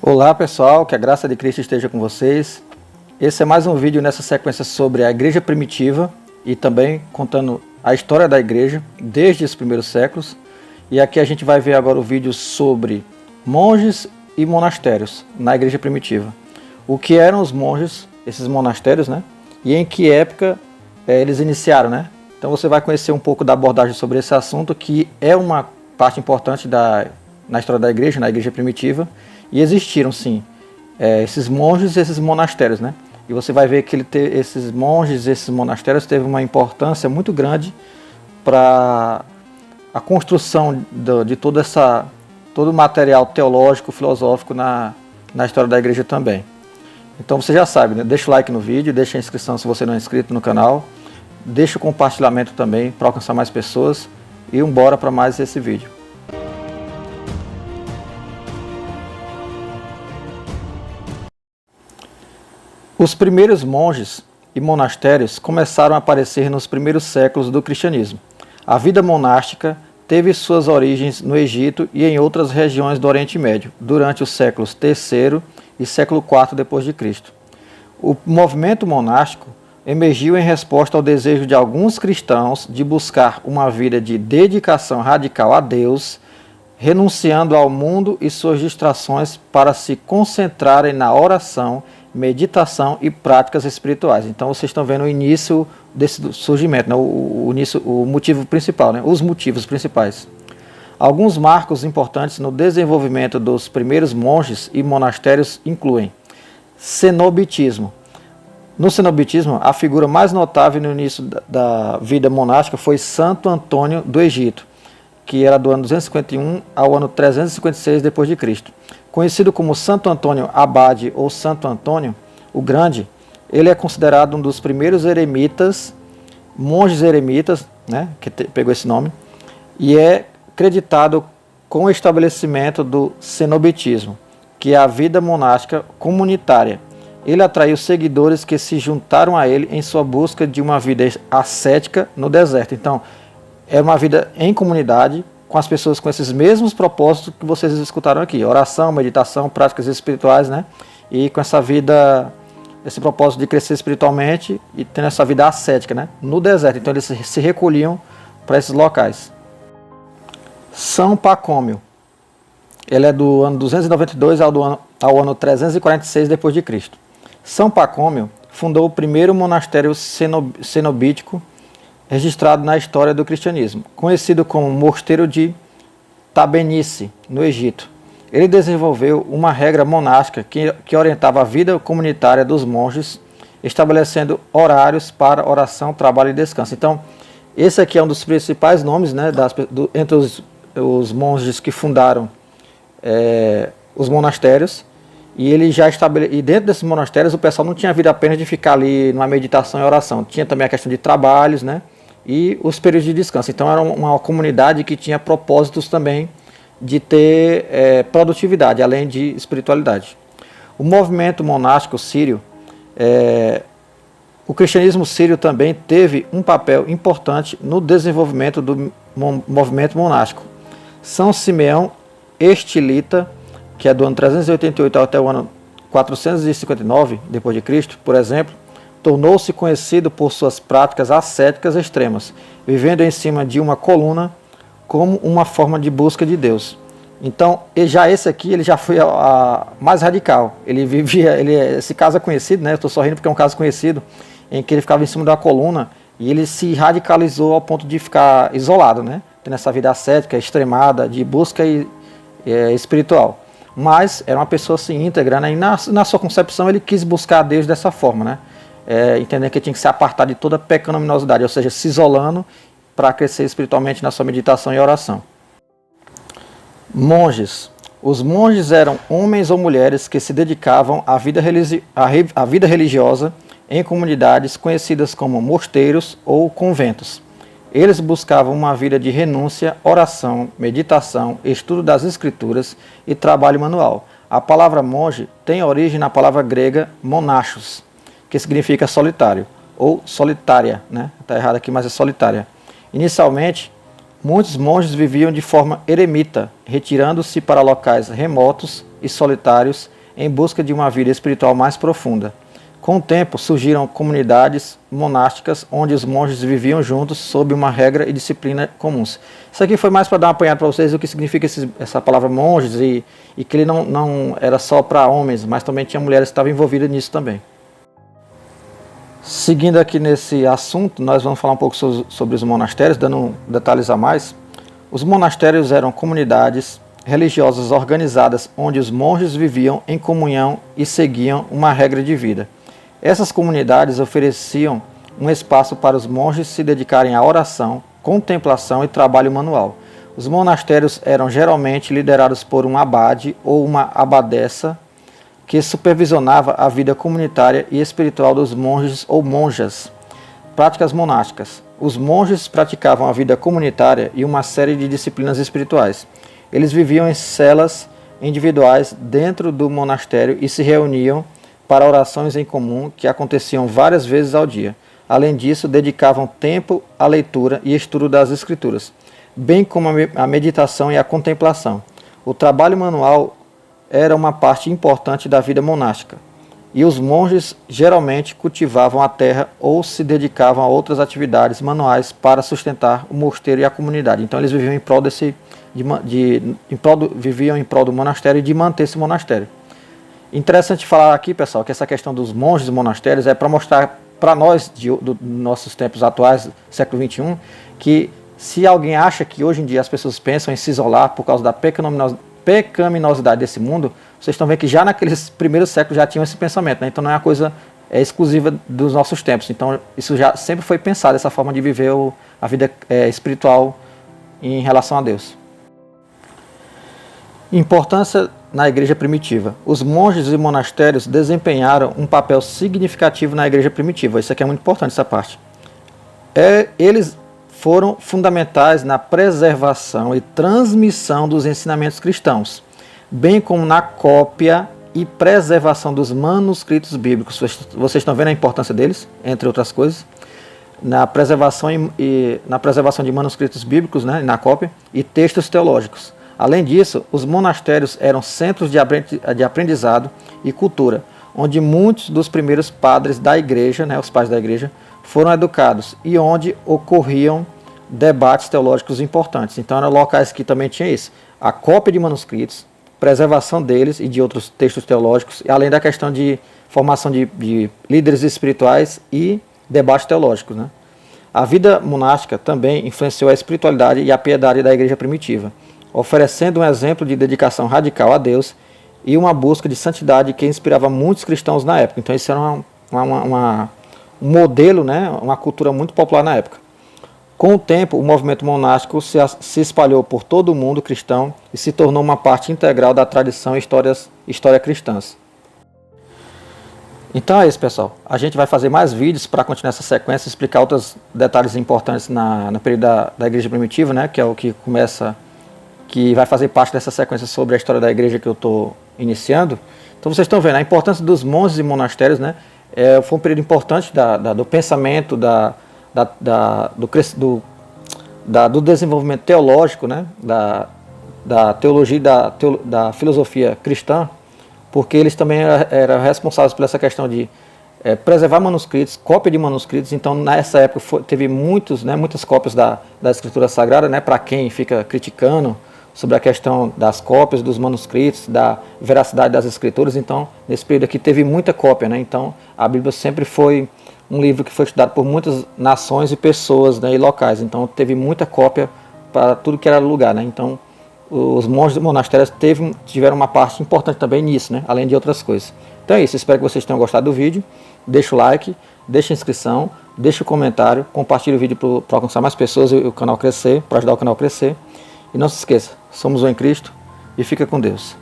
Olá pessoal, que a graça de Cristo esteja com vocês. Esse é mais um vídeo nessa sequência sobre a igreja primitiva e também contando a história da igreja desde os primeiros séculos. E aqui a gente vai ver agora o vídeo sobre monges e monastérios na igreja primitiva. O que eram os monges, esses monastérios, né? E em que época eles iniciaram, né? Então você vai conhecer um pouco da abordagem sobre esse assunto, que é uma parte importante na história da igreja, na igreja primitiva. E existiram sim esses monges e esses monastérios, né? E você vai ver que esses monges e esses monastérios teve uma importância muito grande para a construção de todo o material teológico, filosófico na história da igreja também. Então você já sabe, né? Deixa o like no vídeo, deixa a inscrição se você não é inscrito no canal, deixa o compartilhamento também para alcançar mais pessoas e bora para mais esse vídeo. Os primeiros monges e monastérios começaram a aparecer nos primeiros séculos do cristianismo. A vida monástica teve suas origens no Egito e em outras regiões do Oriente Médio, durante os séculos III e século IV d.C. O movimento monástico emergiu em resposta ao desejo de alguns cristãos de buscar uma vida de dedicação radical a Deus, renunciando ao mundo e suas distrações para se concentrarem na oração, meditação e práticas espirituais. Então vocês estão vendo o início desse surgimento, né? o motivo principal, né? Os motivos principais. Alguns marcos importantes no desenvolvimento dos primeiros monges e monastérios incluem cenobitismo. No cenobitismo, a figura mais notável no início da vida monástica foi Santo Antônio do Egito, que era do ano 251 ao ano 356 d.C. Conhecido como Santo Antônio Abade ou Santo Antônio o Grande, ele é considerado um dos primeiros eremitas, monges eremitas, né, que pegou esse nome, e é creditado com o estabelecimento do cenobitismo, que é a vida monástica comunitária. Ele atraiu seguidores que se juntaram a ele em sua busca de uma vida ascética no deserto. Então, é uma vida em comunidade, com as pessoas com esses mesmos propósitos que vocês escutaram aqui. Oração, meditação, práticas espirituais, né? E com essa vida, esse propósito de crescer espiritualmente e tendo essa vida ascética, né? No deserto. Então eles se recolhiam para esses locais. São Pacômio. Ele é do ano 292 ao ano 346 d.C. São Pacômio fundou o primeiro monastério cenobítico registrado na história do cristianismo, conhecido como Mosteiro de Tabenice, no Egito. Ele desenvolveu uma regra monástica que orientava a vida comunitária dos monges, estabelecendo horários para oração, trabalho e descanso. Então, esse aqui é um dos principais nomes, né, entre os monges que fundaram os monastérios. E ele já e dentro desses monastérios o pessoal não tinha vida apenas de ficar ali numa meditação e oração. Tinha também a questão de trabalhos, né? E os períodos de descanso. Então era uma comunidade que tinha propósitos também de ter produtividade, além de espiritualidade. O movimento monástico sírio, o cristianismo sírio também teve um papel importante no desenvolvimento do movimento monástico. São Simeão Estilita, que é do ano 388 até o ano 459 d.C., por exemplo, tornou-se conhecido por suas práticas ascéticas extremas, vivendo em cima de uma coluna como uma forma de busca de Deus. Então, já esse aqui, ele já foi a mais radical. Esse caso é conhecido, né? Eu estou sorrindo porque é um caso conhecido, em que ele ficava em cima de uma coluna e ele se radicalizou ao ponto de ficar isolado, né? Tendo essa vida ascética, extremada, de busca espiritual. Mas era uma pessoa assim, íntegra, né? E na sua concepção ele quis buscar a Deus dessa forma, né? Entendendo que tinha que se apartar de toda pecaminosidade, ou seja, se isolando para crescer espiritualmente na sua meditação e oração. Monges. Os monges eram homens ou mulheres que se dedicavam à vida religiosa em comunidades conhecidas como mosteiros ou conventos. Eles buscavam uma vida de renúncia, oração, meditação, estudo das escrituras e trabalho manual. A palavra monge tem origem na palavra grega monachos, que significa solitário, ou solitária, né? Está errado aqui, mas é solitária. Inicialmente, Muitos monges viviam de forma eremita, retirando-se para locais remotos e solitários em busca de uma vida espiritual mais profunda. Com o tempo, surgiram comunidades monásticas onde os monges viviam juntos sob uma regra e disciplina comuns. Isso aqui foi mais para dar uma apanhada para vocês do que significa essa palavra monges e que ele não era só para homens, mas também tinha mulheres que estavam envolvidas nisso também. Seguindo aqui nesse assunto, nós vamos falar um pouco sobre os monastérios, dando detalhes a mais. Os monastérios eram comunidades religiosas organizadas onde os monges viviam em comunhão e seguiam uma regra de vida. Essas comunidades ofereciam um espaço para os monges se dedicarem à oração, contemplação e trabalho manual. Os monastérios eram geralmente liderados por um abade ou uma abadesa que supervisionava a vida comunitária e espiritual dos monges ou monjas. Práticas monásticas. Os monges praticavam a vida comunitária e uma série de disciplinas espirituais. Eles viviam em celas individuais dentro do monastério e se reuniam para orações em comum que aconteciam várias vezes ao dia. Além disso, dedicavam tempo à leitura e estudo das escrituras, bem como a meditação e a contemplação. O trabalho manual era uma parte importante da vida monástica, e os monges geralmente cultivavam a terra ou se dedicavam a outras atividades manuais para sustentar o mosteiro e a comunidade. Então eles viviam em prol viviam em prol do monastério e de manter esse monastério. Interessante falar aqui, pessoal, que essa questão dos monges e monastérios é para mostrar para nós, dos nossos tempos atuais, século XXI, que se alguém acha que hoje em dia as pessoas pensam em se isolar por causa da pecaminosidade desse mundo, vocês estão vendo que já naqueles primeiros séculos já tinham esse pensamento, né? Então não é uma coisa exclusiva dos nossos tempos. Então isso já sempre foi pensado, essa forma de viver a vida espiritual em relação a Deus. Importância na igreja primitiva. Os monges e monastérios desempenharam um papel significativo na igreja primitiva. Isso aqui é muito importante, essa parte. Eles foram fundamentais na preservação e transmissão dos ensinamentos cristãos, bem como na cópia e preservação dos manuscritos bíblicos. Vocês estão vendo a importância deles, entre outras coisas, na preservação de manuscritos bíblicos, né, na cópia, e textos teológicos. Além disso, os monastérios eram centros de aprendizado e cultura, onde muitos dos primeiros padres da igreja, né, os pais da igreja, foram educados e onde ocorriam debates teológicos importantes. Então eram locais que também tinha isso, a cópia de manuscritos, preservação deles e de outros textos teológicos, além da questão de formação de líderes espirituais e debates teológicos, né? A vida monástica também influenciou a espiritualidade e a piedade da igreja primitiva, oferecendo um exemplo de dedicação radical a Deus e uma busca de santidade que inspirava muitos cristãos na época. Então isso era um modelo, né, uma cultura muito popular na época. Com o tempo, o movimento monástico se espalhou por todo o mundo cristão e se tornou uma parte integral da tradição e história cristãs. Então é isso, pessoal. A gente vai fazer mais vídeos para continuar essa sequência e explicar outros detalhes importantes no período da igreja primitiva, né, que é o que vai fazer parte dessa sequência sobre a história da igreja que eu estou iniciando. Então vocês estão vendo a importância dos monges e monastérios, né? Foi um período importante do pensamento, do desenvolvimento teológico, né? Da teologia e da filosofia cristã, porque eles também eram responsáveis por essa questão de preservar manuscritos, cópia de manuscritos. Então nessa época teve muitas cópias da Escritura Sagrada, né? Para quem fica criticando sobre a questão das cópias dos manuscritos, da veracidade das escrituras. Então, nesse período aqui teve muita cópia, né? Então, a Bíblia sempre foi um livro que foi estudado por muitas nações e pessoas, né, e locais. Então, teve muita cópia para tudo que era lugar, né? Então, os monges e monastérios tiveram uma parte importante também nisso, né? Além de outras coisas. Então é isso, espero que vocês tenham gostado do vídeo. Deixa o like, deixa a inscrição, deixa o comentário, compartilha o vídeo para alcançar mais pessoas e o canal crescer, para ajudar o canal a crescer. E não se esqueça, somos um em Cristo e fica com Deus.